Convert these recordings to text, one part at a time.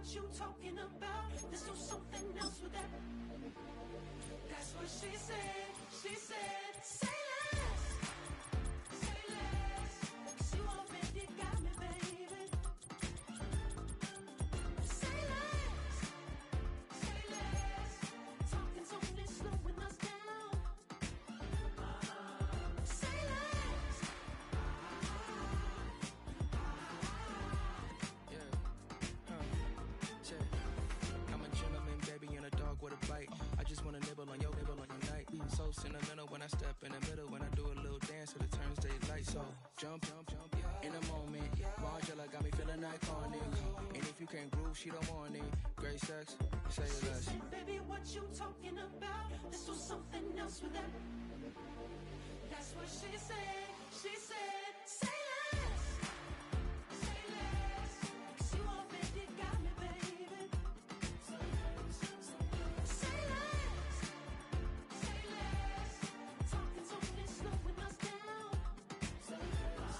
what you talking about. Let's do something else with that. That's what she said. She said, say less. Say less. 'Cause you already got me, baby. Say less. Say less. Talking's only slowing us down. Say less. I'm a gentleman, baby, and a dog with a bite. I just wanna nibble on your night. So sentimental when I step in the middle. When I do a little dance, so it turns daylight. So jump, in a moment. Margella got me feeling iconic. And if you can't groove, she don't want it. Great sex, say less. Baby, what you talking about? Let's do something else with that. That's what she said. She said, say less. Say less. 'Cause you already got me, baby. Say less. Say less. Talking's only slowing us down. Say less.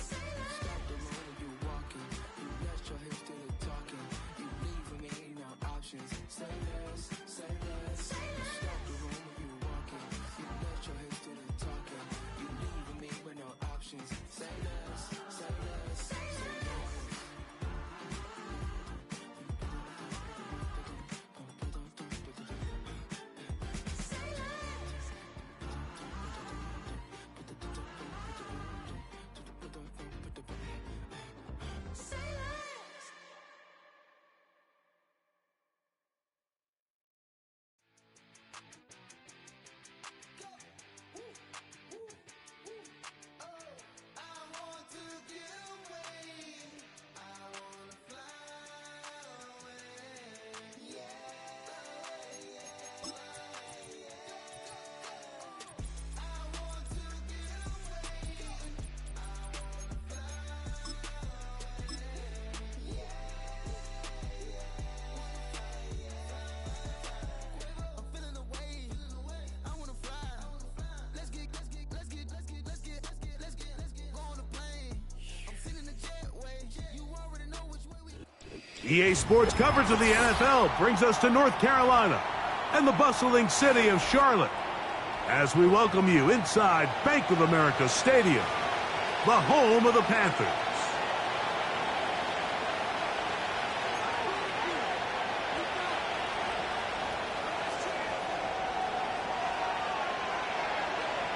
Say less. Stop the room when you walking. You let your hips do the talking. You leaving me no options. Say less, say less. Stop the room when you walking. You let your hips do the talking. You leaving me with no options. Say less, say less, say less. EA Sports coverage of the NFL brings us to North Carolina and the bustling city of Charlotte as we welcome you inside Bank of America Stadium, the home of the Panthers.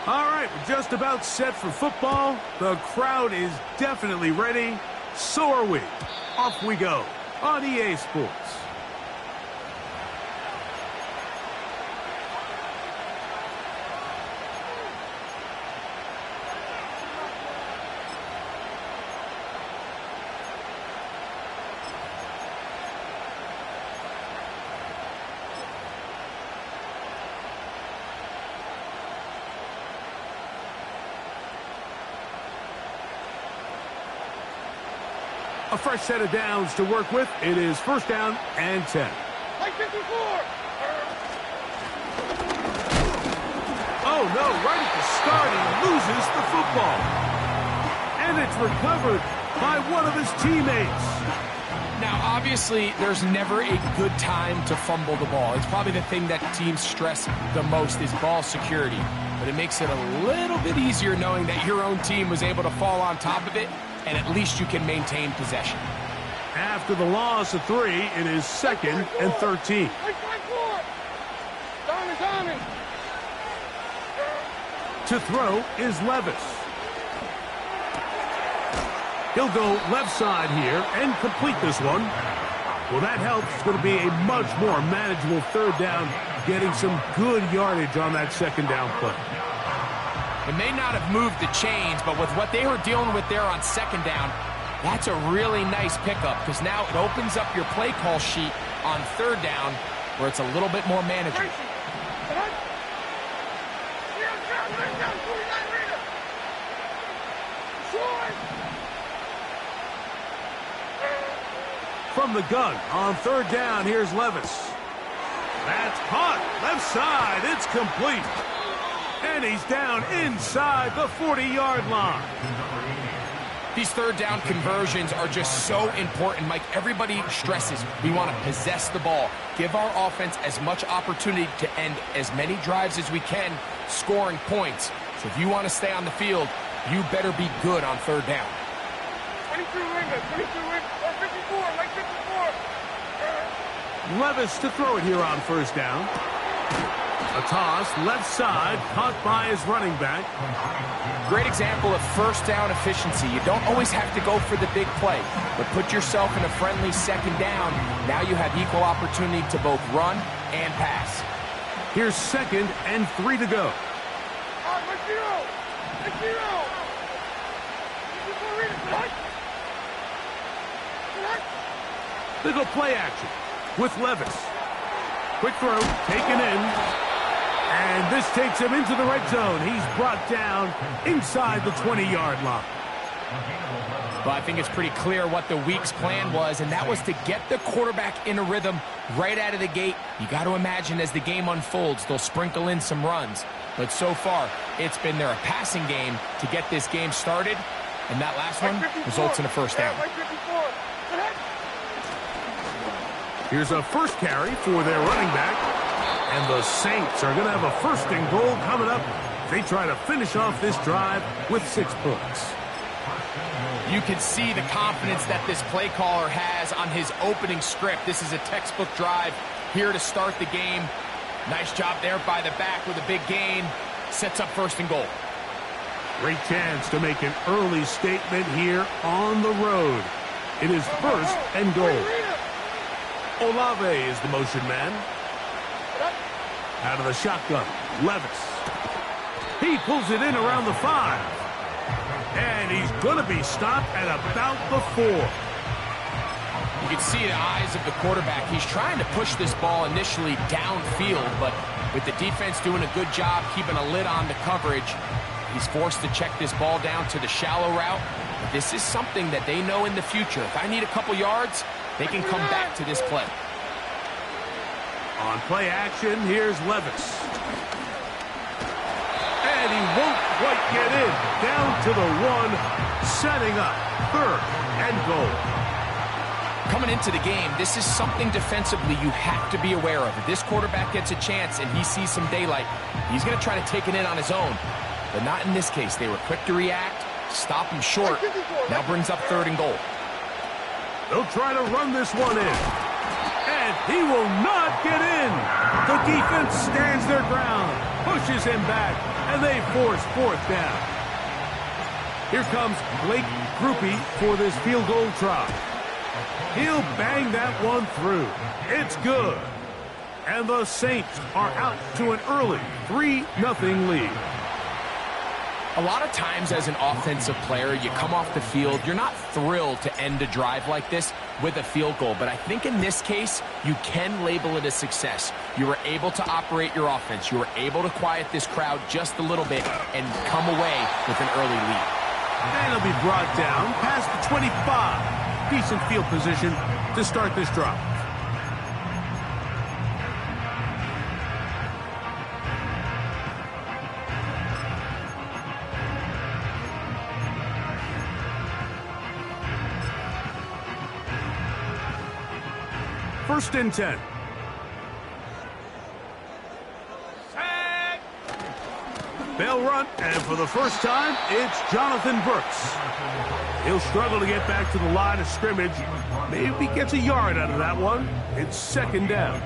All right, we're just about set for football. The crowd is definitely ready. So are we. Off we go on EA Sports. A fresh set of downs to work with. It is first down and 10. Oh, no, right at the start, he loses the football. And it's recovered by one of his teammates. Now, obviously, there's never a good time to fumble the ball. It's probably the thing that teams stress the most is ball security. But it makes it a little bit easier knowing that your own team was able to fall on top of it, and at least you can maintain possession. After the loss of 3, it is 2nd and 13. To throw is Levis. He'll go left side here and complete this one. Well, that helps. It's going to be a much more manageable third down, getting some good yardage on that second down play. It may not have moved the chains, but with what they were dealing with there on second down, that's a really nice pickup because now it opens up your play call sheet on third down where it's a little bit more manageable. From the gun on third down, here's Levis. That's caught left side. It's complete. And he's down inside the 40-yard line. These third down conversions are just so important, Mike. Everybody stresses we want to possess the ball, give our offense as much opportunity to end as many drives as we can, scoring points. So if you want to stay on the field, you better be good on third down. 22 Linga, 22 Linga, or 54, like 54. Levis to throw it here on first down. A toss, left side, caught by his running back. Great example of first down efficiency. You don't always have to go for the big play, but put yourself in a friendly second down. Now you have equal opportunity to both run and pass. Here's 2nd and 3 to go. Let's zero. Let's zero. They go play action with Levis. Quick throw, taken in. And this takes him into the red zone. He's brought down inside the 20-yard line. Well, I think it's pretty clear what the week's plan was, and that was to get the quarterback in a rhythm right out of the gate. You got to imagine as the game unfolds, they'll sprinkle in some runs. But so far, it's been their passing game to get this game started, and that last one results in a first down. Here's a first carry for their running back. And the Saints are going to have a 1st and goal coming up. They try to finish off this drive with 6 points. You can see the confidence that this play caller has on his opening script. This is a textbook drive here to start the game. Nice job there by the back with a big gain. Sets up 1st and goal. Great chance to make an early statement here on the road. It is 1st and goal. Olave is the motion man. Out of the shotgun, Levis. He pulls it in around the 5. And he's going to be stopped at about the 4. You can see the eyes of the quarterback. He's trying to push this ball initially downfield, but with the defense doing a good job keeping a lid on the coverage, he's forced to check this ball down to the shallow route. But this is something that they know in the future. If I need a couple yards, they can come back to this play. On play action, here's Levis. And he won't quite get in. Down to the 1, setting up 3rd and goal. Coming into the game, this is something defensively you have to be aware of. If this quarterback gets a chance and he sees some daylight, he's going to try to take it in on his own. But not in this case. They were quick to react, stop him short. Now brings up 3rd and goal. They'll try to run this one in. And he will not get in. The defense stands their ground, pushes him back, and they force 4th down. Here comes Blake Grupe for this field goal try. He'll bang that one through. It's good. And the Saints are out to an early 3-0 lead. A lot of times as an offensive player, you come off the field, you're not thrilled to end a drive like this with a field goal. But I think in this case, you can label it a success. You were able to operate your offense. You were able to quiet this crowd just a little bit and come away with an early lead. And he'll be brought down past the 25. Decent field position to start this drive. First and 10. They'll run, and for the first time, it's Jonathan Brooks. He'll struggle to get back to the line of scrimmage. Maybe gets a yard out of that one. It's 2nd down.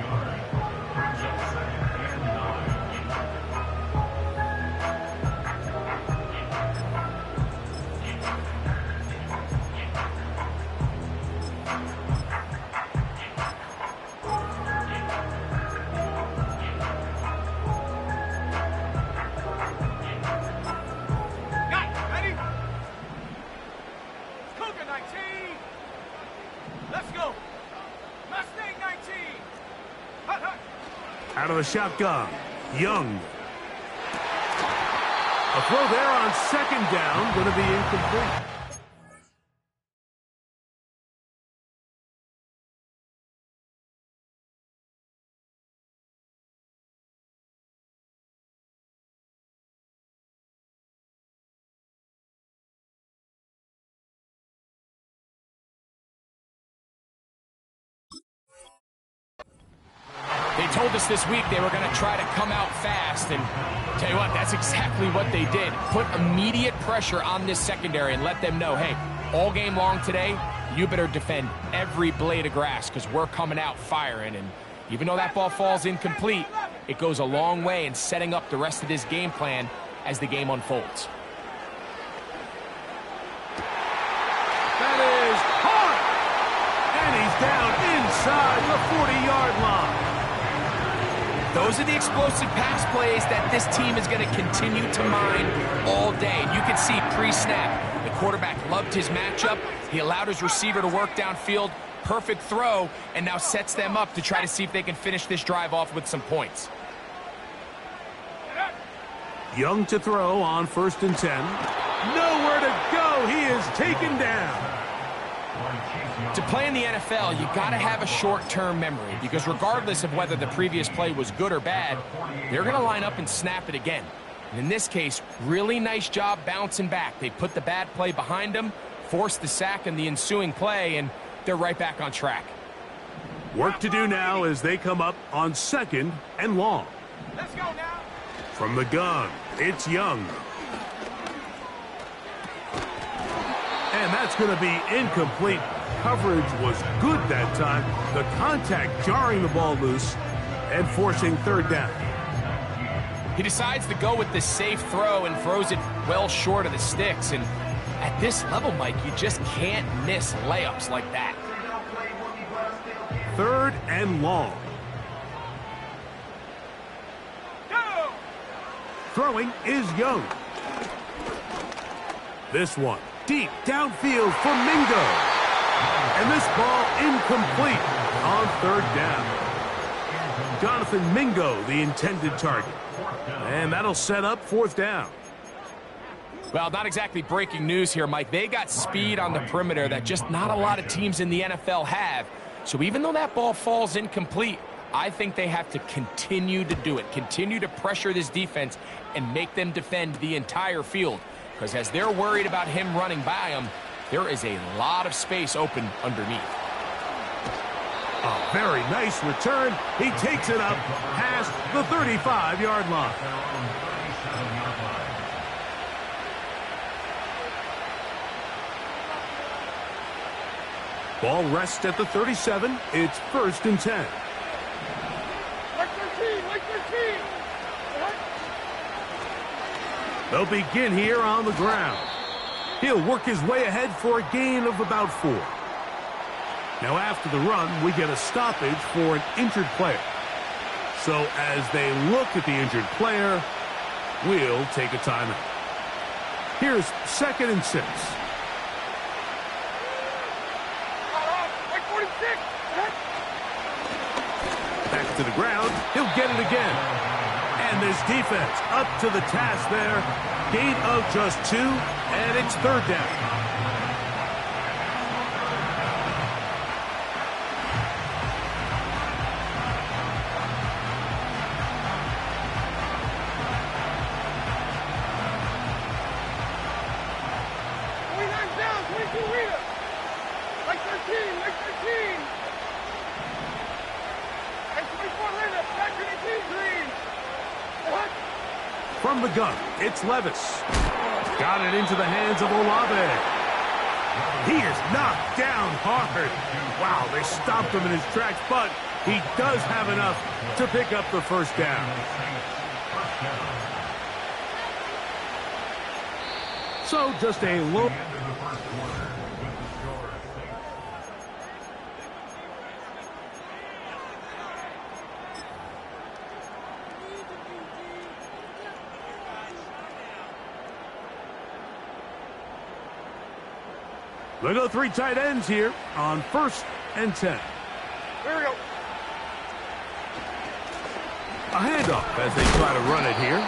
Out of the shotgun, Young. A throw there on 2nd down, going to be incomplete. told us this week they were going to try to come out fast, and tell you what, that's exactly what they did. Put immediate pressure on this secondary and let them know, hey, all game long today, you better defend every blade of grass because we're coming out firing. And even though that ball falls incomplete, it goes a long way in setting up the rest of this game plan as the game unfolds. That is hard! And he's down inside the 40-yard line. Those are the explosive pass plays that this team is going to continue to mine all day. And you can see pre-snap, the quarterback loved his matchup. He allowed his receiver to work downfield. Perfect throw, and now sets them up to try to see if they can finish this drive off with some points. Young to throw on 1st and 10. Nowhere to go. He is taken down. To play in the NFL, you got to have a short-term memory because regardless of whether the previous play was good or bad, they're going to line up and snap it again. And in this case, really nice job bouncing back. They put the bad play behind them, forced the sack in the ensuing play, and they're right back on track. Work to do now as they come up on 2nd and long. Let's go now. From the gun, it's Young. And that's going to be incomplete. Coverage was good that time. The contact jarring the ball loose and forcing 3rd down. He decides to go with the safe throw and throws it well short of the sticks. And at this level, Mike, you just can't miss layups like that. 3rd and long. Go! Throwing is Young. This one deep downfield for Mingo. And this ball incomplete on 3rd down. Jonathan Mingo, the intended target. And that'll set up 4th down. Well, not exactly breaking news here, Mike. They got speed on the perimeter that just not a lot of teams in the NFL have. So even though that ball falls incomplete, I think they have to continue to do it, continue to pressure this defense and make them defend the entire field. Because as they're worried about him running by them, there is a lot of space open underneath. A very nice return. He takes it up past the 35-yard line. Ball rests at the 37. It's 1st and 10. Like 13, like 13. They'll begin here on the ground. He'll work his way ahead for a gain of about 4. Now after the run, we get a stoppage for an injured player. So as they look at the injured player, we'll take a timeout. Here's 2nd and 6. Like 46. Back to the ground. He'll get it again. And this defense up to the task there. Gain of just 2, and it's 3rd down. From the gun, it's Levis. Got it into the hands of Olave. He is knocked down hard. Wow, they stopped him in his tracks, but he does have enough to pick up the 1st down. So just a low. They go 3 tight ends here on 1st and 10. Here we go. A handoff as they try to run it here.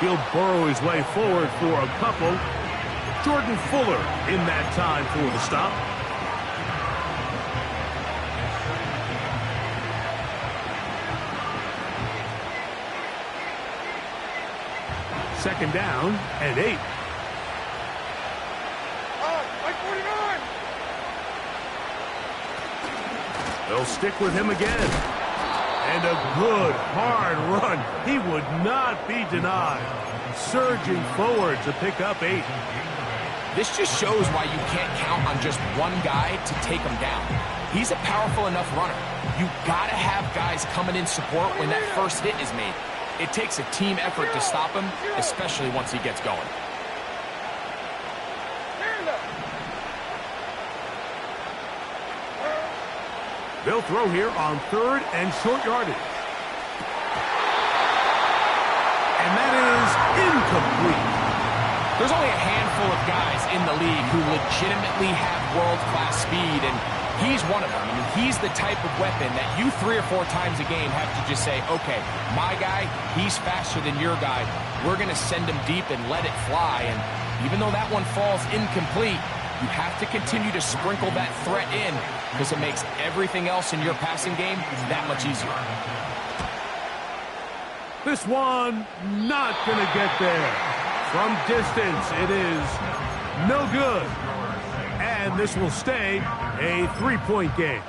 He'll burrow his way forward for a couple. Jordan Fuller in that time for the stop. Second down and 8. Like 49. They'll stick with him again. And a good, hard run. He would not be denied. Surging forward to pick up 8. This just shows why you can't count on just one guy to take him down. He's a powerful enough runner. You gotta have guys coming in support when that first hit is made. It takes a team effort to stop him, especially once he gets going. They'll throw here on 3rd and short yardage. And that is incomplete. There's only a handful of guys in the league who legitimately have world-class speed, and he's one of them. I mean, he's the type of weapon that you 3 or 4 times a game have to just say, okay, my guy, he's faster than your guy. We're going to send him deep and let it fly. And even though that one falls incomplete, you have to continue to sprinkle that threat in because it makes everything else in your passing game that much easier. This one not going to get there. From distance, it is no good. And this will stay a 3-point game.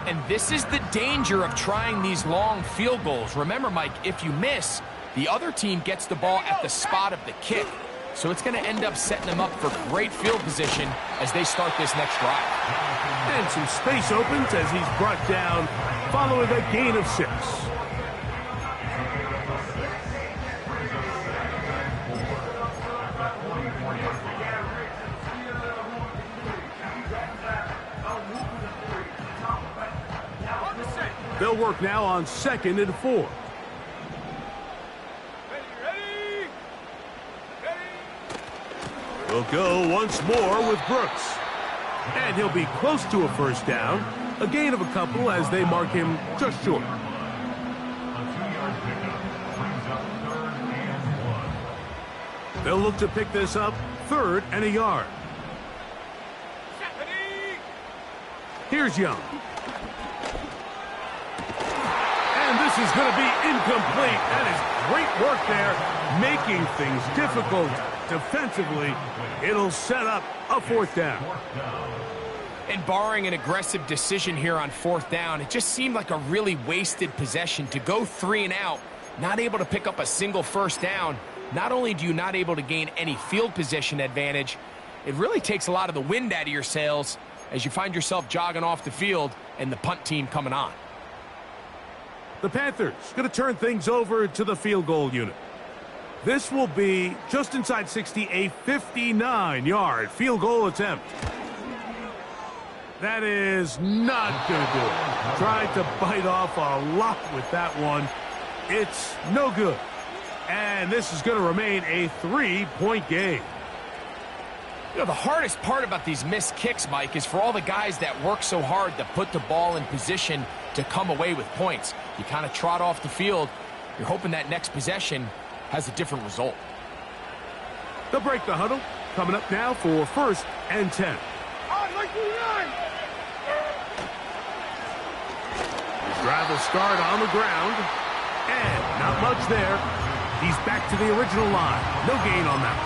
And this is the danger of trying these long field goals. Remember, Mike, if you miss, the other team gets the ball at the spot of the kick. So it's going to end up setting them up for great field position as they start this next drive. And some space opens as he's brought down following a gain of 6. They'll work now on 2nd and 4. We'll go once more with Brooks. And he'll be close to a first down. A gain of a couple as they mark him just short. They'll look to pick this up 3rd and a yard. Here's Young. And this is going to be incomplete. That is great work there, making things difficult defensively. It'll set up a 4th down. And barring an aggressive decision here on 4th down, it just seemed like a really wasted possession to go 3 and out, not able to pick up a single first down. Not only do you not able to gain any field position advantage, it really takes a lot of the wind out of your sails as you find yourself jogging off the field and the punt team coming on. The Panthers going to turn things over to the field goal unit. This will be just inside 60, a 59-yard field goal attempt. That is not going to do it. Tried to bite off a lot with that one. It's no good. And this is going to remain a 3-point game. You know, the hardest part about these missed kicks, Mike, is for all the guys that work so hard to put the ball in position to come away with points. You kind of trot off the field. You're hoping that next possession has a different result. They'll break the huddle. Coming up now for 1st and 10. His drive will start on the ground. And not much there. He's back to the original line. No gain on that.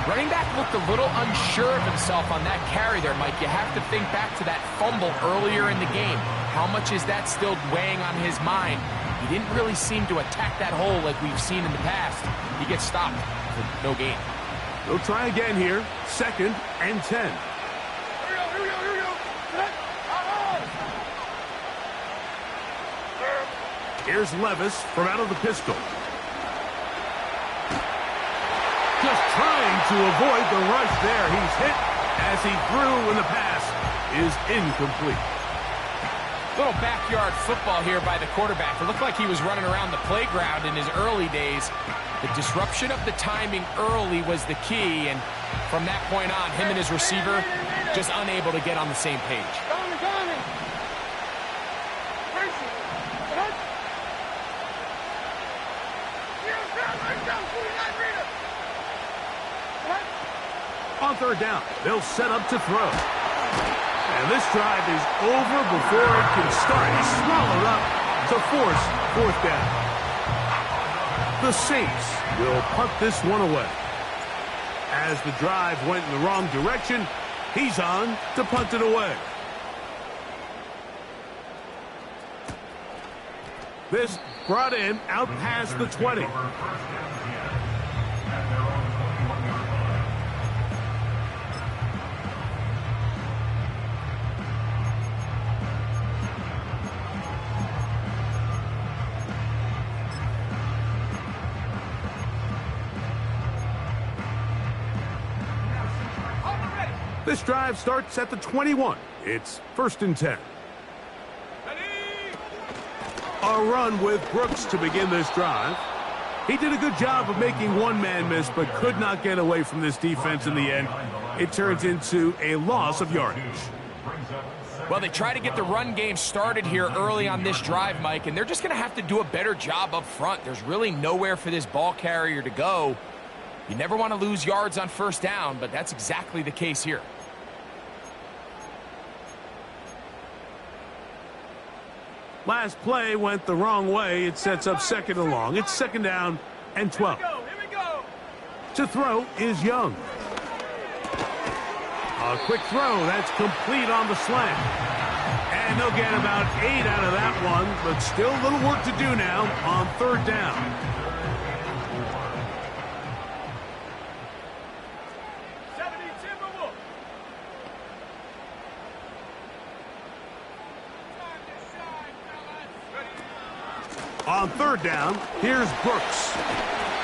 Running back looked a little unsure of himself on that carry there, Mike. You have to think back to that fumble earlier in the game. How much is that still weighing on his mind? He didn't really seem to attack that hole like we've seen in the past. He gets stopped for no gain. They'll try again here. 2nd and 10. Here's Levis from out of the pistol. Just trying to avoid the rush there. He's hit as he threw when the pass is incomplete. Little backyard football here by the quarterback. It looked like he was running around the playground in his early days. The disruption of the timing early was the key, and from that point on, him and his receiver just unable to get on the same page. On 3rd down, they'll set up to throw. And this drive is over before it can start. He's swallowed up to force 4th down. The Saints will punt this one away. As the drive went in the wrong direction, he's on to punt it away. This brought in out past the 20. This drive starts at the 21. It's 1st and 10. A run with Brooks to begin this drive. He did a good job of making one man miss, but could not get away from this defense in the end. It turns into a loss of yardage. Well, they try to get the run game started here early on this drive, Mike, and they're just going to have to do a better job up front. There's really nowhere for this ball carrier to go. You never want to lose yards on 1st down, but that's exactly the case here. Last play went the wrong way. It sets up 2nd and long. It's 2nd down and 12. Here we go. To throw is Young. A quick throw. That's complete on the slant. And they'll get about 8 out of that one, but still a little work to do now on 3rd down. On 3rd down, here's Brooks.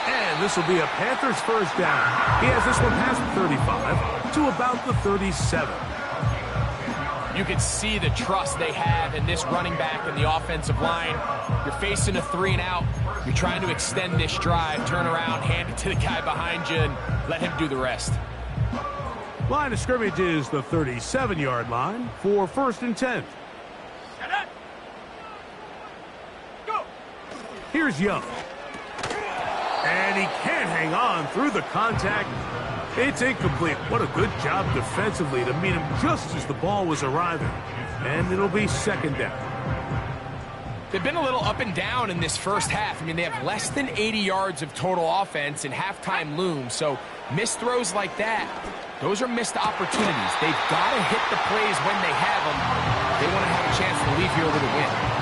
And this will be a Panthers 1st down. He has this one past the 35 to about the 37. You can see the trust they have in this running back and the offensive line. You're facing a 3 and out. You're trying to extend this drive, turn around, hand it to the guy behind you, and let him do the rest. Line of scrimmage is the 37-yard line for 1st and 10. Here's Young. And he can't hang on through the contact. It's incomplete. What a good job defensively to meet him just as the ball was arriving. And it'll be 2nd down. They've been a little up and down in this first half. I mean, they have less than 80 yards of total offense and halftime looms. So missed throws like that, those are missed opportunities. They've got to hit the plays when they have them. They want to have a chance to leave here with a win.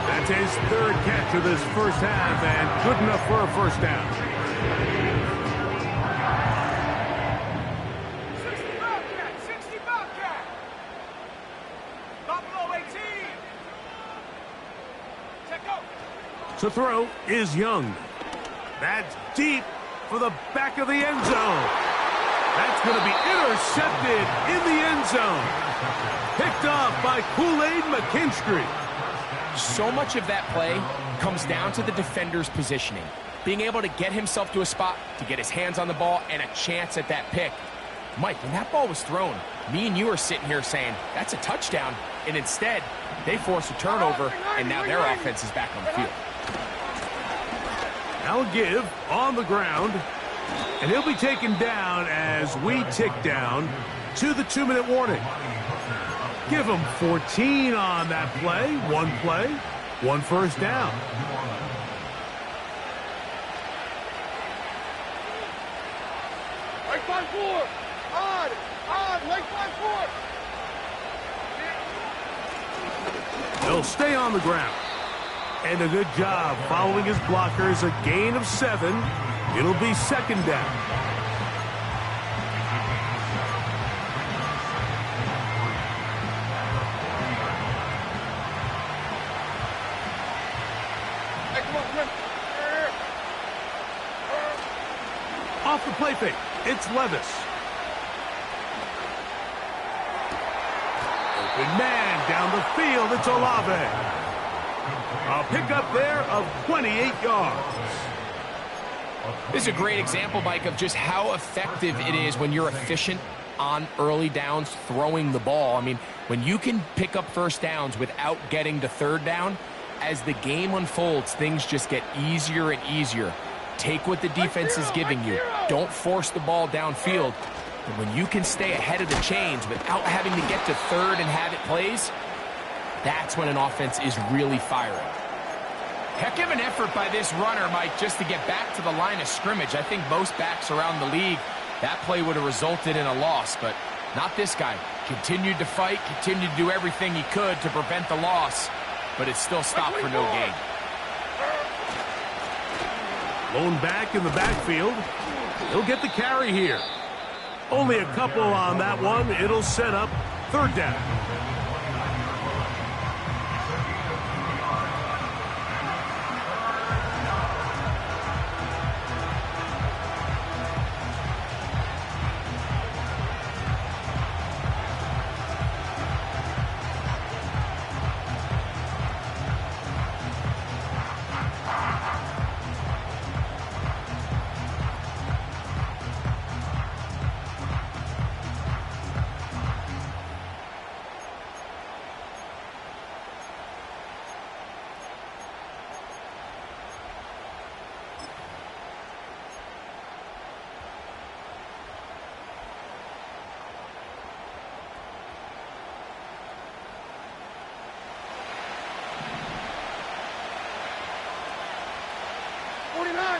That's his 3rd catch of this first half, and good enough for a 1st down. 60 Bobcat. Buffalo 18. Check out. To throw is Young. That's deep for the back of the end zone. That's going to be intercepted in the end zone. Picked off by Kool-Aid McKinstry. So much of that play comes down to the defender's positioning. Being able to get himself to a spot, to get his hands on the ball, and a chance at that pick. Mike, when that ball was thrown, me and you are sitting here saying, that's a touchdown. And instead, they force a turnover, and now their offense is back on the field. Now give on the ground, and he'll be taken down as we tick down to the 2-minute warning. Give him 14 on that play, one 1st down. Right 5-4. On, right 5-4. They'll stay on the ground. And a good job following his blockers, a gain of 7. It'll be 2nd down. Off the play fake, it's Levis. Open man down the field, it's Olave. A pickup there of 28 yards. This is a great example, Mike, of just how effective it is when you're efficient on early downs throwing the ball. I mean, when you can pick up 1st downs without getting to 3rd down, as the game unfolds, things just get easier and easier. Take what the defense is giving you. Don't force the ball downfield. And when you can stay ahead of the chains without having to get to 3rd and have it plays, that's when an offense is really firing. Heck of an effort by this runner, Mike, just to get back to the line of scrimmage. I think most backs around the league, that play would have resulted in a loss, but not this guy. Continued to fight, continued to do everything he could to prevent the loss, but it still stopped for no gain. Blown back in the backfield. He'll get the carry here. Only a couple on that one. It'll set up third down.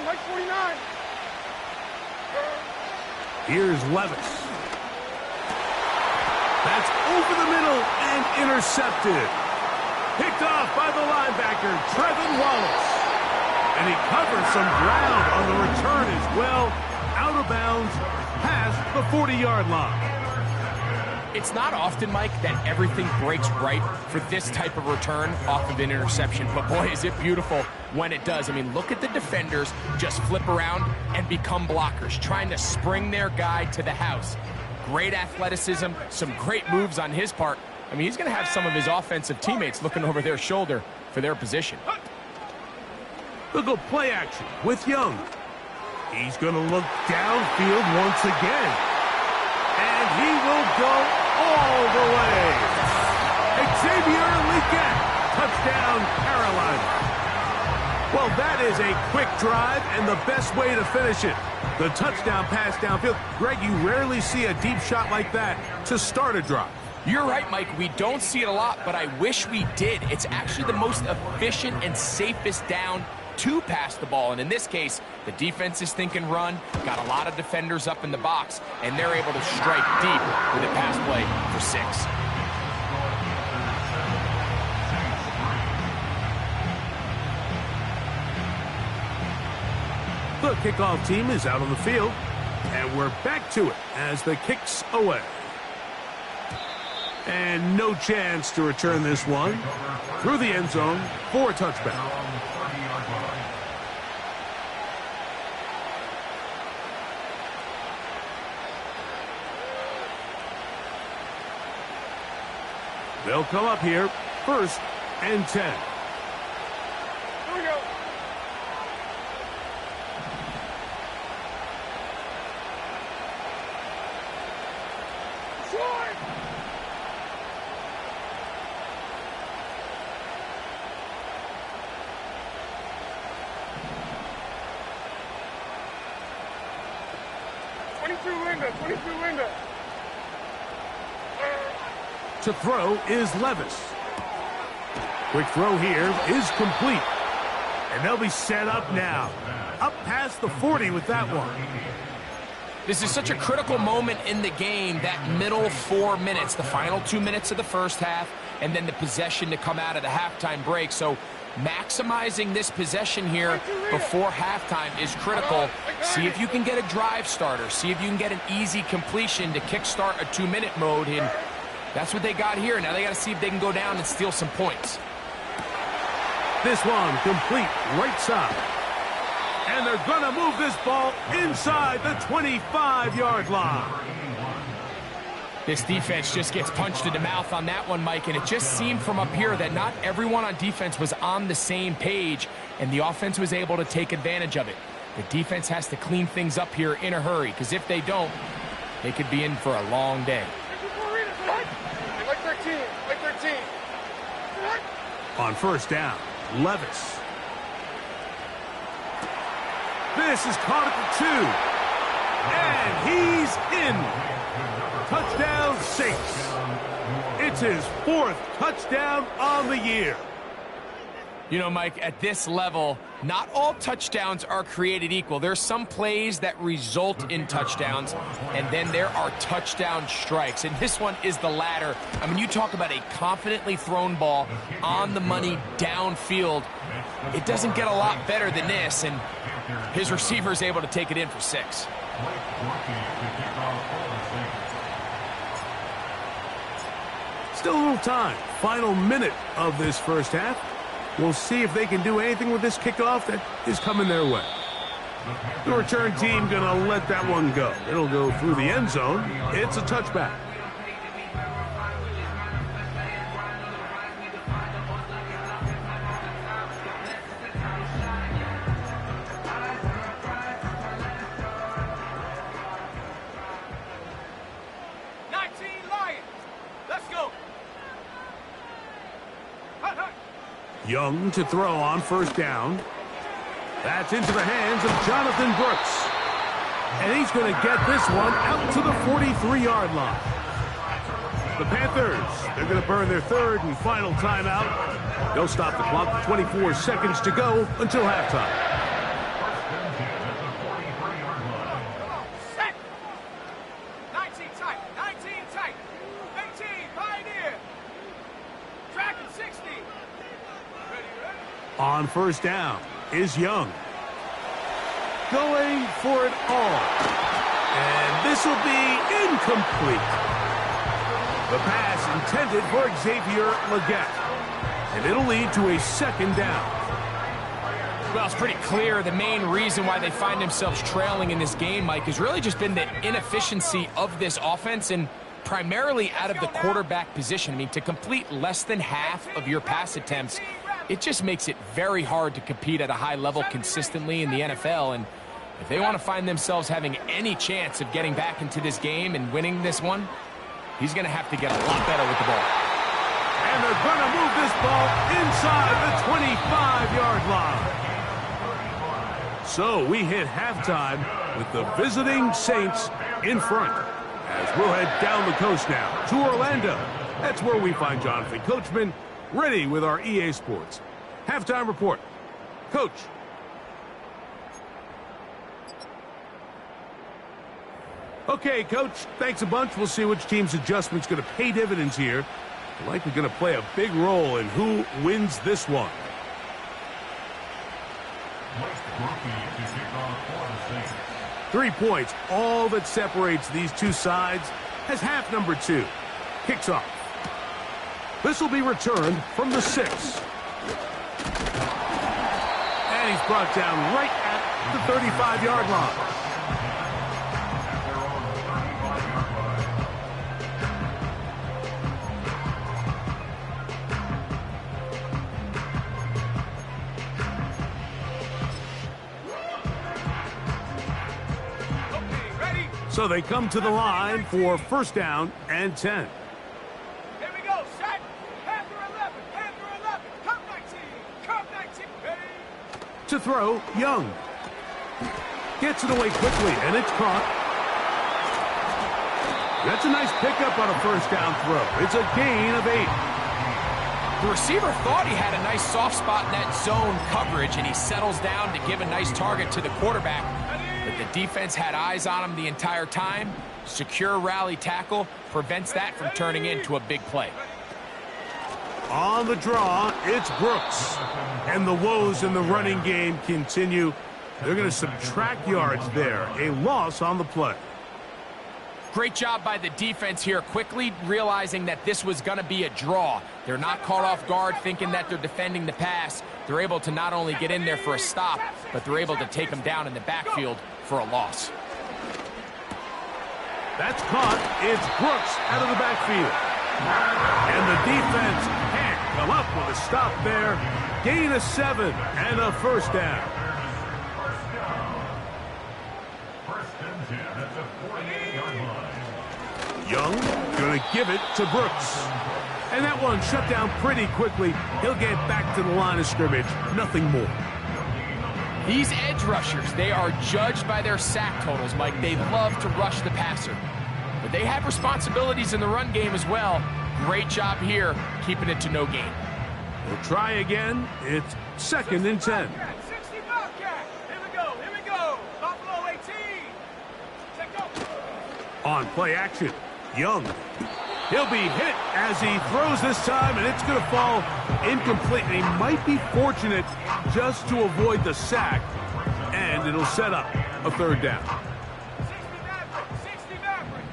Mike 49. Here's Levis. That's over the middle and intercepted. Picked off by the linebacker, Trevin Wallace. And he covers some ground on the return as well. Out of bounds, past the 40-yard line. It's not often, Mike, that everything breaks right for this type of return off of an interception. But boy, is it beautiful when it does. I mean, look at the defenders just flip around and become blockers, trying to spring their guy to the house. Great athleticism, some great moves on his part. I mean, he's going to have some of his offensive teammates looking over their shoulder for their position. They'll go play action with Young. He's going to look downfield once again. And he will go all the way. Xavier Leggett, touchdown Carolina. Well, that is a quick drive and the best way to finish it. The touchdown pass downfield. Greg, you rarely see a deep shot like that to start a drive. You're right, Mike. We don't see it a lot, but I wish we did. It's actually the most efficient and safest down to pass the ball. And in this case, the defense is thinking run, got a lot of defenders up in the box, and they're able to strike deep with a pass play for 6. The kickoff team is out on the field, and we're back to it as the kick's away. And no chance to return this one through the end zone for a touchback. They'll come up here, 1st and 10. Here we go. Slide. Linda. To throw is Levis. Quick throw here is complete. And they'll be set up now. Up past the 40 with that one. This is such a critical moment in the game, that middle 4 minutes, the final 2 minutes of the first half, and then the possession to come out of the halftime break. So maximizing this possession here before halftime is critical. See if you can get a drive starter. See if you can get an easy completion to kickstart a 2-minute mode. And that's what they got here. Now they got to see if they can go down and steal some points. This one complete right side. And they're going to move this ball inside the 25-yard line. This defense just gets punched in the mouth on that one, Mike, and it just seemed from up here that not everyone on defense was on the same page, and the offense was able to take advantage of it. The defense has to clean things up here in a hurry, because if they don't, they could be in for a long day. Like 13. On first down, Levis. This is caught at the 2. And he's in. Touchdown, Saints. It's his 4th touchdown on the year. You know, Mike, at this level, not all touchdowns are created equal. There's some plays that result in touchdowns, and then there are touchdown strikes. And this one is the latter. I mean, you talk about a confidently thrown ball on the money downfield. It doesn't get a lot better than this, and His receiver is able to take it in for 6. Still a little time. Final minute of this first half. We'll see if they can do anything with this kickoff that is coming their way. The return team going to let that one go. It'll go through the end zone. It's a touchback. Young to throw on first down. That's into the hands of Jonathan Brooks. And he's going to get this one out to the 43-yard line. The Panthers, they're going to burn their third and final timeout. They'll stop the clock. 24 seconds to go until halftime. Set. 19 tight. 19 tight. 18 pioneer. Track at 60. On first down is Young. Going for it all. And this will be incomplete. The pass intended for Xavier Legette. And it'll lead to a second down. Well, it's pretty clear the main reason why they find themselves trailing in this game, Mike, has really just been the inefficiency of this offense and primarily out of the quarterback position. I mean, to complete less than half of your pass attempts, it just makes it very hard to compete at a high level consistently in the NFL. And if they want to find themselves having any chance of getting back into this game and winning this one, he's going to have to get a lot better with the ball. And they're going to move this ball inside the 25-yard line. So we hit halftime with the visiting Saints in front. As we'll head down the coast now to Orlando. That's where we find Jonathan Coachman ready with our EA Sports halftime report. Coach. Okay, Coach, thanks a bunch. We'll see which team's adjustment's going to pay dividends here. Likely going to play a big role in who wins this one. 3 points, all that separates these two sides, as half number 2 kicks off. This will be returned from the 6. And he's brought down right at the 35-yard line. So they come to the line for first down and 10. Here we go, set. Panther 11, Panther 11, come 19, come 19, ready. To throw, Young. Gets it away quickly, and it's caught. That's a nice pickup on a first down throw. It's a gain of 8. The receiver thought he had a nice soft spot in that zone coverage, and he settles down to give a nice target to the quarterback. But the defense had eyes on him the entire time. Secure rally tackle prevents that from turning into a big play. On the draw, it's Brooks. And the woes in the running game continue. They're going to subtract yards there. A loss on the play. Great job by the defense here, quickly realizing that this was going to be a draw. They're not caught off guard thinking that they're defending the pass. They're able to not only get in there for a stop, but they're able to take them down in the backfield for a loss. That's caught. It's Brooks out of the backfield. And the defense can't come up with a stop there. Gain of 7 and a first down. Young going to give it to Brooks. And that one shut down pretty quickly. He'll get back to the line of scrimmage. Nothing more. These edge rushers, they are judged by their sack totals, Mike. They love to rush the passer. But they have responsibilities in the run game as well. Great job here, keeping it to no gain. We'll try again. It's second and 10. 60 Bobcat. Here we go, here we go. Buffalo 18. Take go. On play action, Young. He'll be hit as he throws this time, and it's going to fall incomplete. And he might be fortunate just to avoid the sack. And it'll set up a third down. 60 Maverick.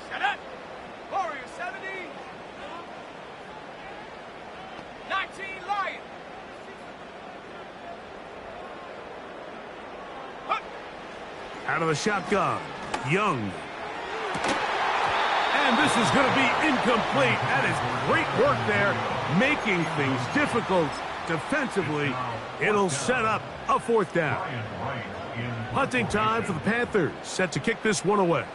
Shut up. Warrior 70. 19 Lion. Hup. Out of the shotgun, Young. And this is going to be incomplete. That is great work there, making things difficult defensively. It'll set up a fourth down. Punting time for the Panthers, set to kick this one away.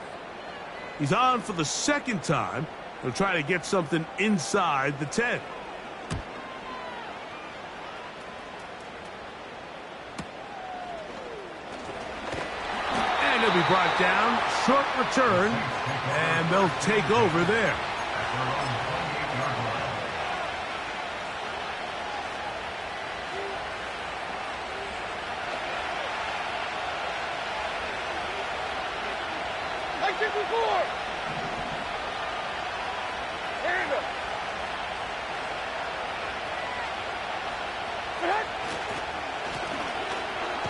He's on for the second time. He'll try to get something inside the 10. And he'll be brought down. Short return. And they'll take over there.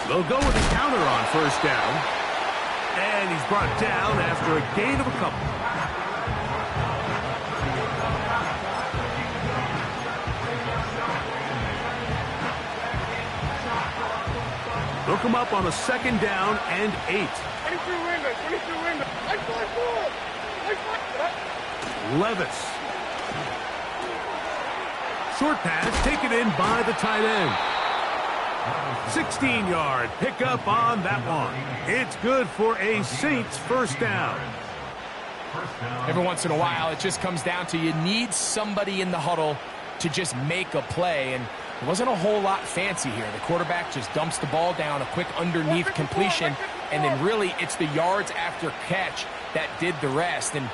They'll go with the counter on first down. And he's brought down after a gain of a couple. They'll come up on a second down and 8. 22 Raymond. Levis. Short pass taken in by the tight end. 16-yard pickup on that one. It's good for a Saints first down. Every once in a while, it just comes down to you need somebody in the huddle to just make a play, and it wasn't a whole lot fancy here. The quarterback just dumps the ball down, a quick underneath completion, and then really it's the yards after catch that did the rest, and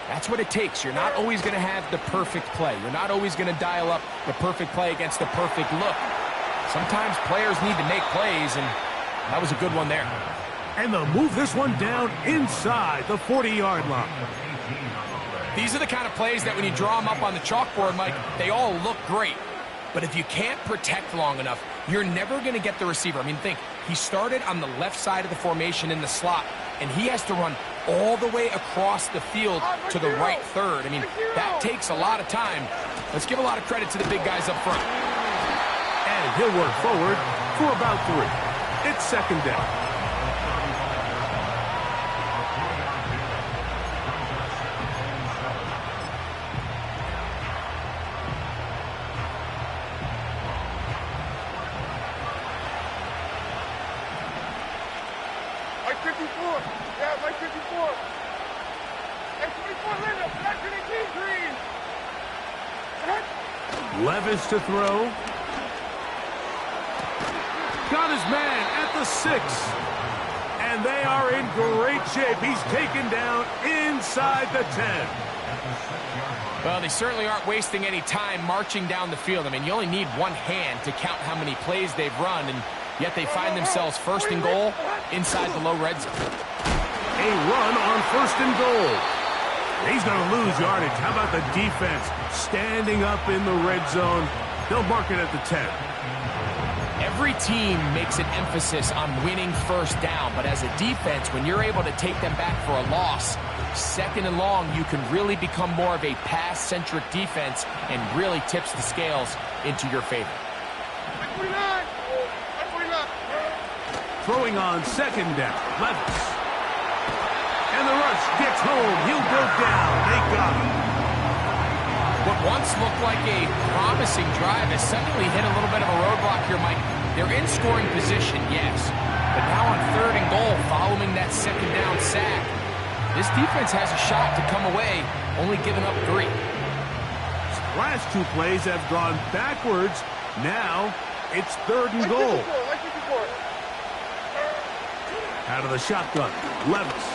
that's what it takes. You're not always going to have the perfect play. You're not always going to dial up the perfect play against the perfect look. Sometimes players need to make plays, and that was a good one there. And they'll move this one down inside the 40-yard line. These are the kind of plays that when you draw them up on the chalkboard, Mike, they all look great. But if you can't protect long enough, you're never going to get the receiver. I mean, think, he started on the left side of the formation in the slot, and he has to run all the way across the field to the right third. I mean, that takes a lot of time. Let's give a lot of credit to the big guys up front. And he'll work forward for about 3. It's second down. Like 54. Yeah, like 54. And 24 Linda. That's an 18 green. Levis to throw. Got his man at the 6. And they are in great shape. He's taken down inside the 10. Well, they certainly aren't wasting any time marching down the field. I mean, you only need one hand to count how many plays they've run, and yet they find themselves first and goal inside the low red zone. A run on first and goal. He's going to lose yardage. How about the defense standing up in the red zone? They'll mark it at the 10. Every team makes an emphasis on winning first down, but as a defense, when you're able to take them back for a loss, second and long, you can really become more of a pass-centric defense and really tips the scales into your favor. Throwing on second down, Levis. And the rush gets home. He'll go down. They got him. What once looked like a promising drive has suddenly hit a little bit of a roadblock here, Mike. They're in scoring position, yes. But now on third and goal, following that second down sack, this defense has a shot to come away, only giving up 3. Last 2 plays have gone backwards. Now it's third and goal. Out of the shotgun, Levis.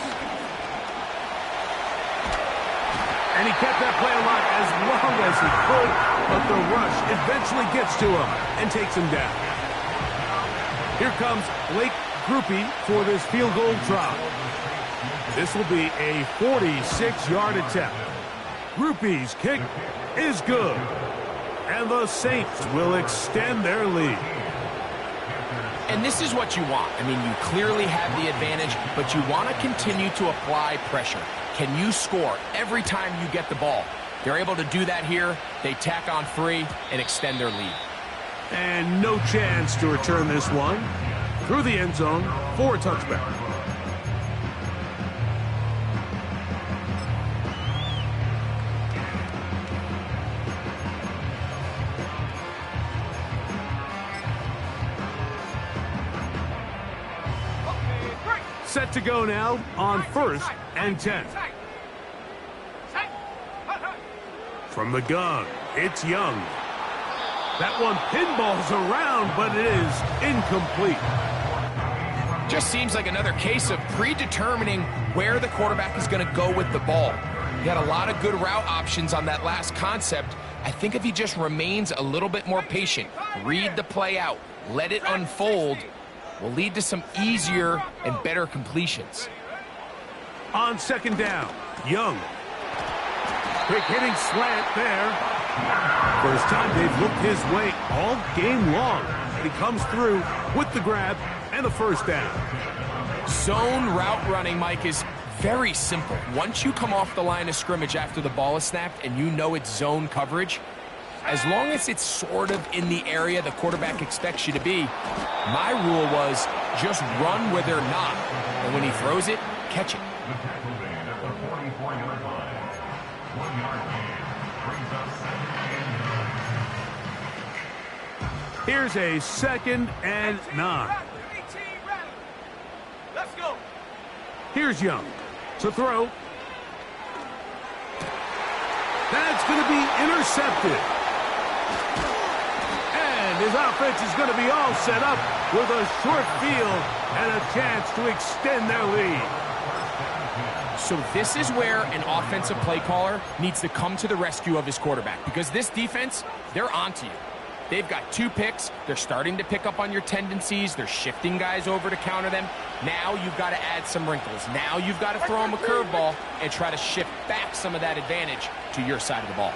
And he kept that play alive as long as he could, but the rush eventually gets to him and takes him down. Here comes Blake Groupie for this field goal try. This will be a 46-yard attempt. Groupie's kick is good, and the Saints will extend their lead. And this is what you want. I mean, you clearly have the advantage, but you want to continue to apply pressure. Can you score every time you get the ball? They're able to do that here. They tack on 3 and extend their lead. And no chance to return this one through the end zone for a touchback. Set to go now on 1st and 10. From the gun, it's Young. That one pinballs around, but it is incomplete. Just seems like another case of predetermining where the quarterback is going to go with the ball. He had a lot of good route options on that last concept. I think if he just remains a little bit more patient, read the play out, let it unfold, will lead to some easier and better completions. On 2nd down, Young. Quick hitting slant there. First time they've looked his way all game long. He comes through with the grab and the 1st down. Zone route running, Mike, is very simple. Once you come off the line of scrimmage after the ball is snapped and you know it's zone coverage, as long as it's sort of in the area the quarterback expects you to be, my rule was just run where they're not. And when he throws it, catch it. Here's a 2nd and 9. Let's go. Here's Young to throw. That's going to be intercepted. And his offense is going to be all set up with a short field and a chance to extend their lead. So this is where an offensive play caller needs to come to the rescue of his quarterback, because this defense, they're onto you. They've got 2 picks. They're starting to pick up on your tendencies. They're shifting guys over to counter them. Now you've got to add some wrinkles. Now you've got to throw them a curveball and try to shift back some of that advantage to your side of the ball.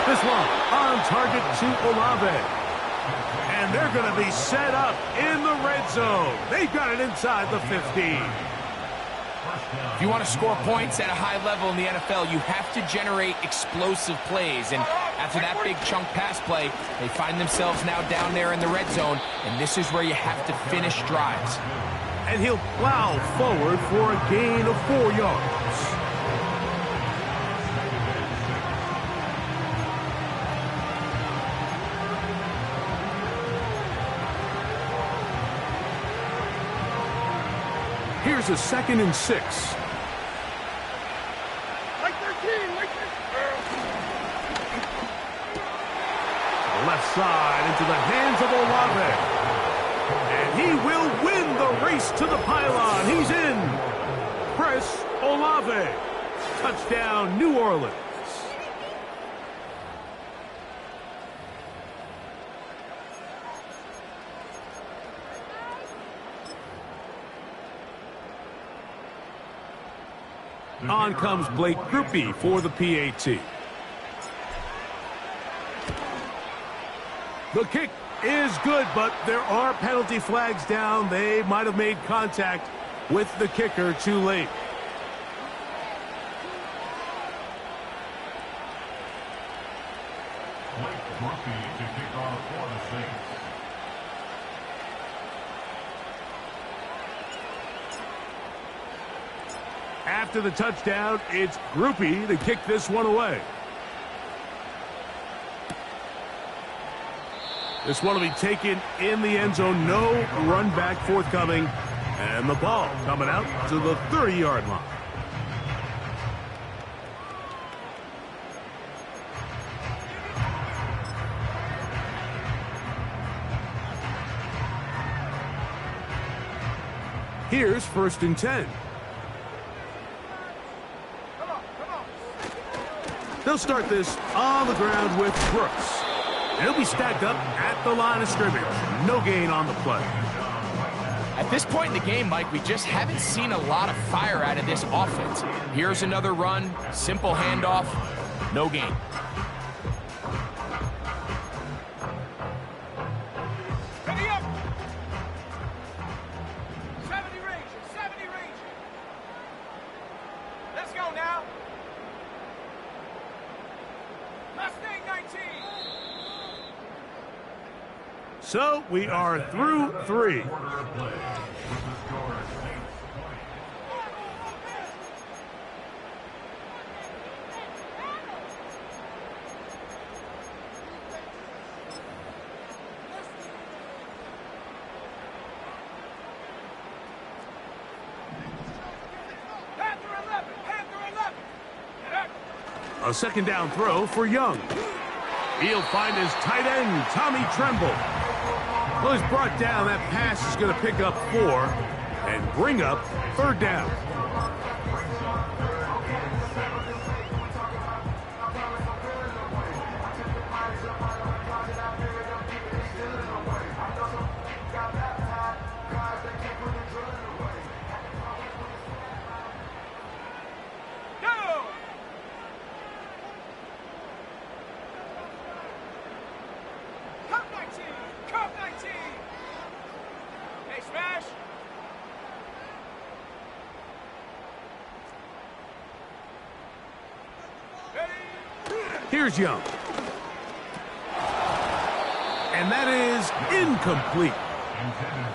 This one on target to Olave. And they're going to be set up in the red zone. They've got it inside the 15. If you want to score points at a high level in the NFL, you have to generate explosive plays. And after that big chunk pass play, they find themselves now down there in the red zone. And this is where you have to finish drives. And he'll plow forward for a gain of 4 yards. Here's a 2nd and 6. Like 13, like 13. The left side into the hands of Olave. And he will win the race to the pylon. He's in. Chris Olave. Touchdown, New Orleans. On comes Blake Grupe for the PAT. The kick is good, but there are penalty flags down. They might have made contact with the kicker too late. Blake Grupe to kick off for the Saints. After the touchdown, it's Grupe to kick this one away. This one will be taken in the end zone. No run back forthcoming. And the ball coming out to the 30-yard line. Here's 1st and 10. They'll start this on the ground with Brooks. He'll be stacked up at the line of scrimmage. No gain on the play. At this point in the game, Mike, we just haven't seen a lot of fire out of this offense. Here's another run, simple handoff, no gain. 19. So we are through 3. Quarter of play. With the score Saints 20. Panther 11. Panther 11. Get up. A second down throw for Young. He'll find his tight end, Tommy Tremble. Well, he's brought down. That pass is going to pick up 4 and bring up 3rd down. Go. Cup 19. Cup 19. Hey, Smash. Ready? Here's Young. And that is incomplete.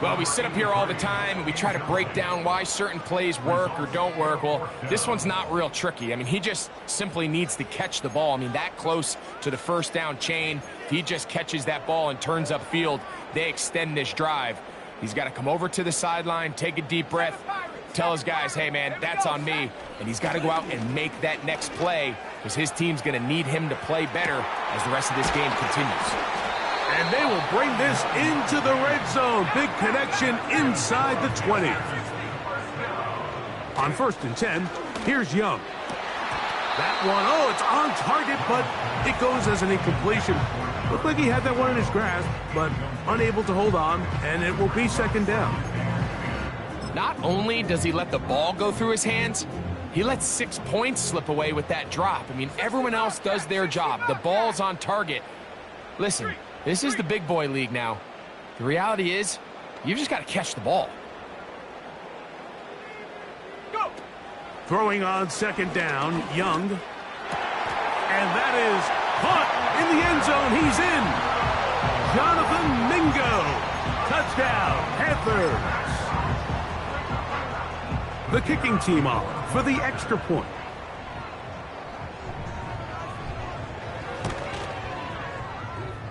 Well, we sit up here all the time and we try to break down why certain plays work or don't work. Well, this one's not real tricky. I mean, he just simply needs to catch the ball. I mean, that close to the first down chain, if he just catches that ball and turns upfield, they extend this drive. He's got to come over to the sideline, take a deep breath, tell his guys, hey, man, that's on me. And he's got to go out and make that next play because his team's going to need him to play better as the rest of this game continues. And they will bring this into the red zone. Big connection inside the 20. On 1st and 10, here's Young. That one, oh, it's on target, but it goes as an incompletion. Looked like he had that one in his grasp, but unable to hold on, and it will be 2nd down. Not only does he let the ball go through his hands, he lets 6 points slip away with that drop. I mean, everyone else does their job. The ball's on target. Listen, this is the big boy league now. The reality is, you've just got to catch the ball. Go. Throwing on 2nd down, Young. And that is caught in the end zone. He's in. Jonathan Mingo. Touchdown, Panthers. The kicking team off for the extra point.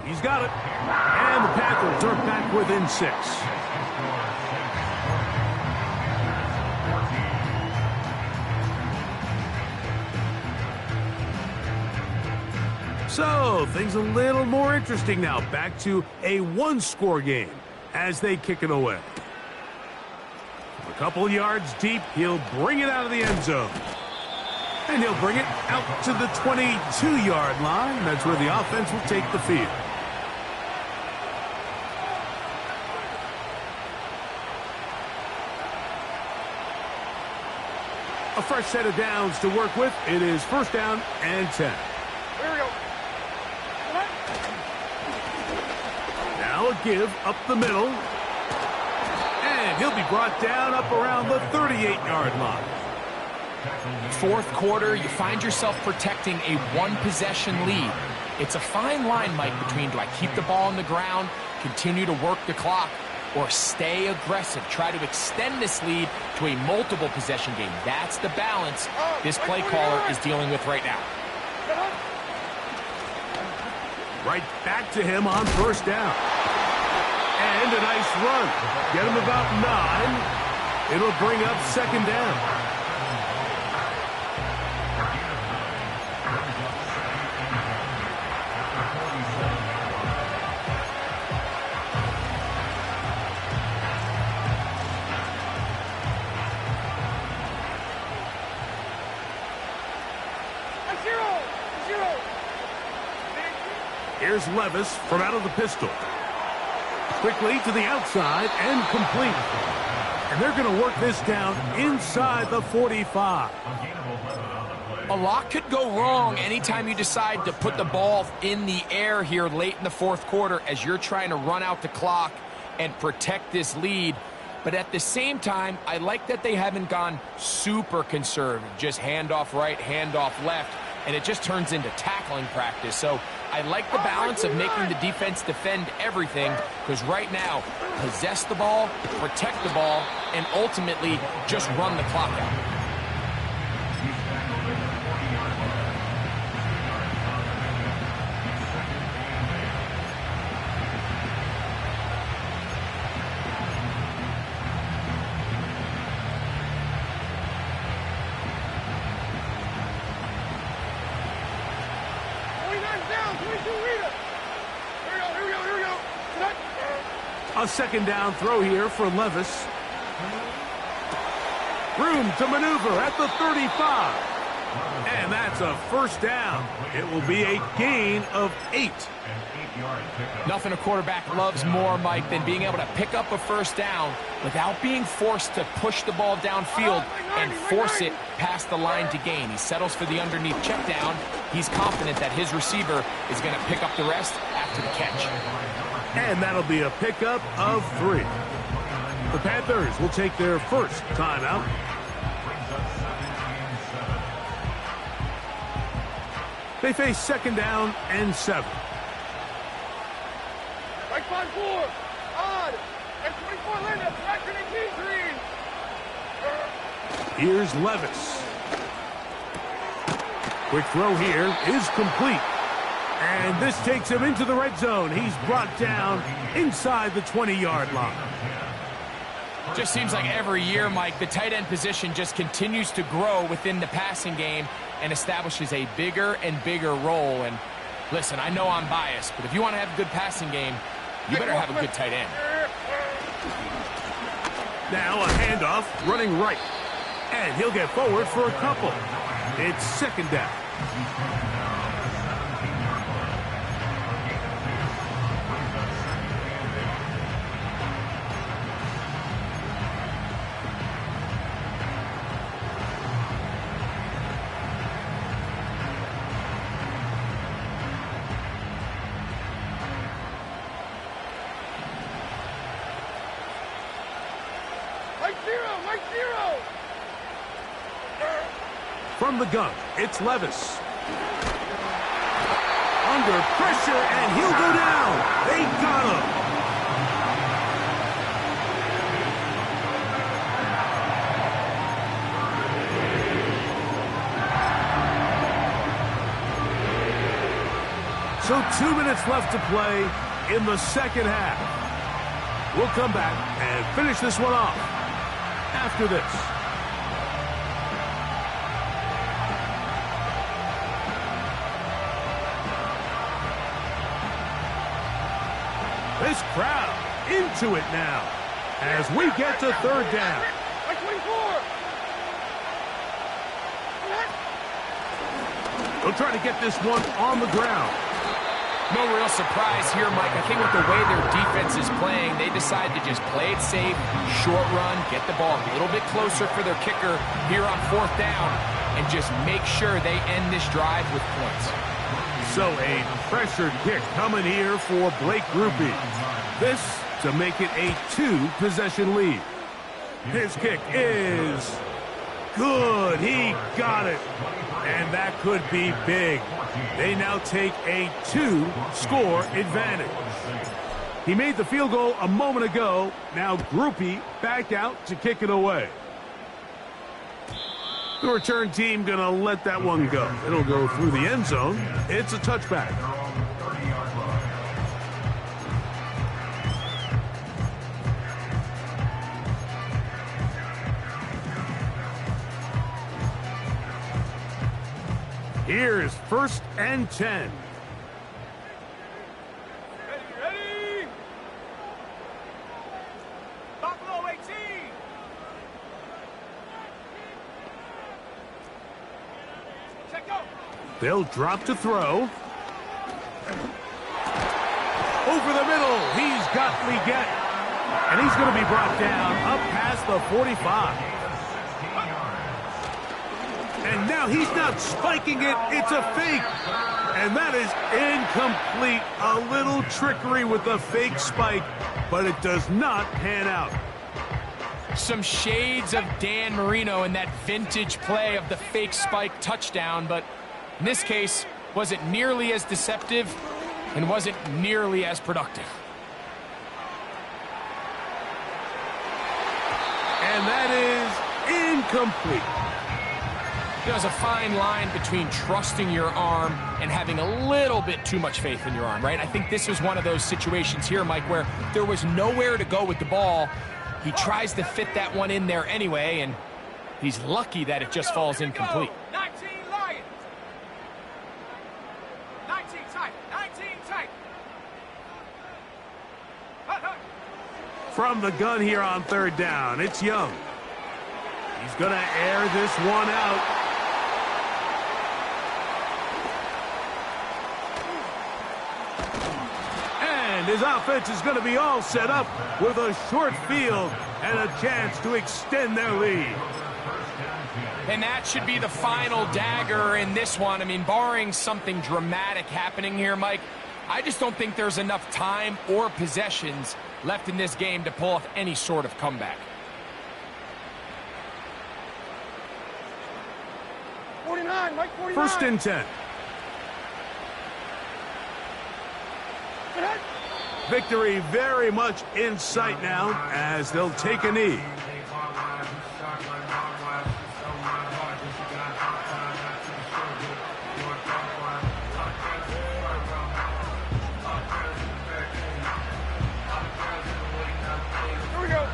He's got it. And the Panthers are back within 6. So, things a little more interesting now. Back to a 1-score game as they kick it away. A couple yards deep, he'll bring it out of the end zone. And he'll bring it out to the 22-yard line. That's where the offense will take the field. A fresh set of downs to work with. It is 1st down and 10. Here we go. Now a give up the middle. And he'll be brought down up around the 38-yard line. 4th quarter, you find yourself protecting a 1-possession lead. It's a fine line, Mike, between do I keep the ball on the ground, continue to work the clock, or stay aggressive, try to extend this lead to a multiple possession game. That's the balance this play caller is dealing with right now. Right back to him on 1st down. And a nice run. Get him about 9. It'll bring up 2nd down. Here's Levis from out of the pistol. Quickly to the outside and complete. And they're going to work this down inside the 45. A lot could go wrong anytime you decide to put the ball in the air here late in the 4th quarter as you're trying to run out the clock and protect this lead. But at the same time, I like that they haven't gone super conservative. Just handoff right, handoff left, and it just turns into tackling practice. So I like the balance of making the defense defend everything, because right now, possess the ball, protect the ball, and ultimately just run the clock out. A second down throw here for Levis. Room to maneuver at the 35. And that's a first down. It will be a gain of 8. Nothing a quarterback loves more, Mike, than being able to pick up a first down without being forced to push the ball downfield and force it past the line to gain. He settles for the underneath check down. He's confident that his receiver is going to pick up the rest after the catch. And that'll be a pickup of 3. The Panthers will take their first timeout. They face second down and 7. Right 5-4. Odd. And 24 Linda. Traction and G3. Here's Levis. Quick throw here is complete. And this takes him into the red zone. He's brought down inside the 20-yard line. Just seems like every year, Mike, the tight end position just continues to grow within the passing game and establishes a bigger and bigger role. And listen, I know I'm biased, but if you want to have a good passing game, you better have a good tight end. Now a handoff running right. And he'll get forward for a couple. It's second down. From the gun, it's Levis. Under pressure, and he'll go down. They got him. So 2 minutes left to play in the second half. We'll come back and finish this one off after this. This crowd into it now as we get to third down. They'll try to get this one on the ground. No real surprise here, Mike. I think with the way their defense is playing, they decide to just play it safe, short run, get the ball a little bit closer for their kicker here on fourth down, and just make sure they end this drive with points. So a pressured kick coming here for Blake Grupe. This to make it a 2-possession lead. His kick is good. He got it. And that could be big. They now take a 2-score advantage. He made the field goal a moment ago. Now Grupe back out to kick it away. The return team going to let that one go. It'll go through the end zone. It's a touchback. Here's first and 10. Ready? Buffalo 18. Check out. They'll drop to throw. Over the middle, he's got Leggett. And he's going to be brought down up past the 45. And now he's not spiking it, it's a fake. And that is incomplete. A little trickery with the fake spike, but it does not pan out. Some shades of Dan Marino in that vintage play of the fake spike touchdown, but in this case, wasn't nearly as deceptive and wasn't nearly as productive. And that is incomplete. There's a fine line between trusting your arm and having a little bit too much faith in your arm, right? I think this was one of those situations here, Mike, where there was nowhere to go with the ball. He tries to fit that one in there anyway, and he's lucky that it just falls incomplete. 19 Lions. 19 tight. 19 tight. From the gun here on third down, it's Young. He's going to air this one out. And his offense is going to be all set up with a short field and a chance to extend their lead. And that should be the final dagger in this one. I mean, barring something dramatic happening here, Mike, I just don't think there's enough time or possessions left in this game to pull off any sort of comeback. 49, Mike, 49. First and 10. Victory very much in sight now as they'll take a knee. Here we go.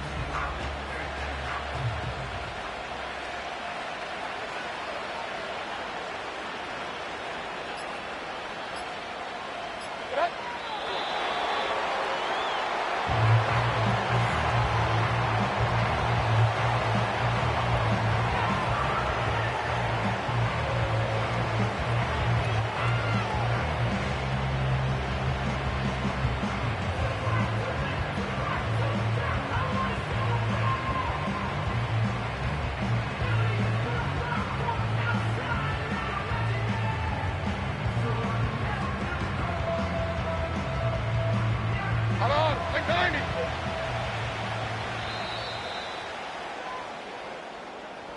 Hold on, like 90.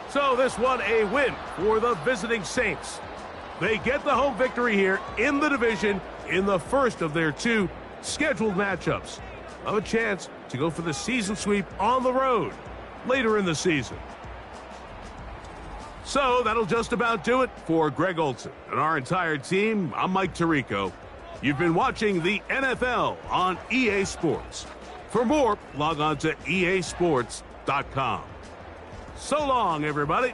So this one a win for the visiting Saints. They get the home victory here in the division in the first of their two scheduled matchups. Of a chance to go for the season sweep on the road later in the season. So that'll just about do it for Greg Olson and our entire team. I'm Mike Tirico. You've been watching the NFL on EA Sports. For more, log on to easports.com. So long, everybody.